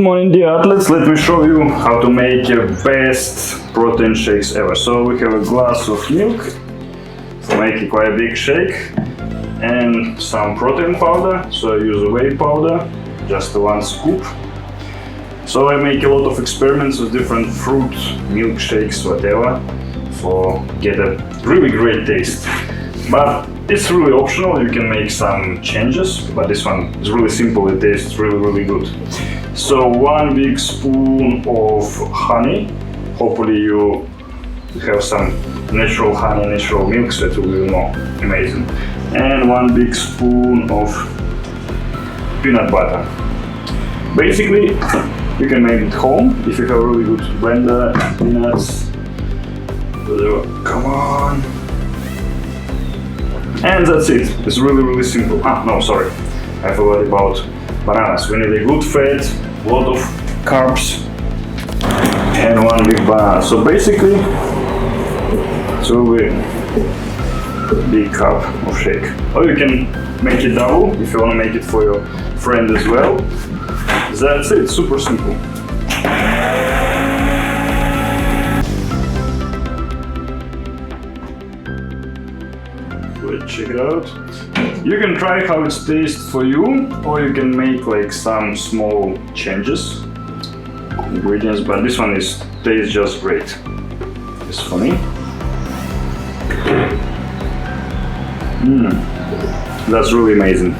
morning, dear athletes. Let me show you how to make your best protein shakes ever. So we have a glass of milk, so make it quite a big shake, and some protein powder. So I use whey powder, just 1 scoop. So I make a lot of experiments with different fruit, milkshakes, whatever, for get a really great taste. But it's really optional, you can make some changes, but this one is really simple, it tastes really good. So 1 big spoon of honey, hopefully you have some natural honey, natural milk, so it will be more amazing. And 1 big spoon of peanut butter. Basically, you can make it home if you have a really good blender, peanuts, come on. And that's it. It's really simple. No, sorry. I forgot about bananas. We need a good fat, a lot of carbs, and 1 big banana. So basically, it will be a big cup of shake. Or you can make it double if you want to make it for your friend as well. That's it. Super simple. Check it out. You can try how it tastes for you, or you can make like some small changes, ingredients, but this one tastes just great. It's funny. That's really amazing.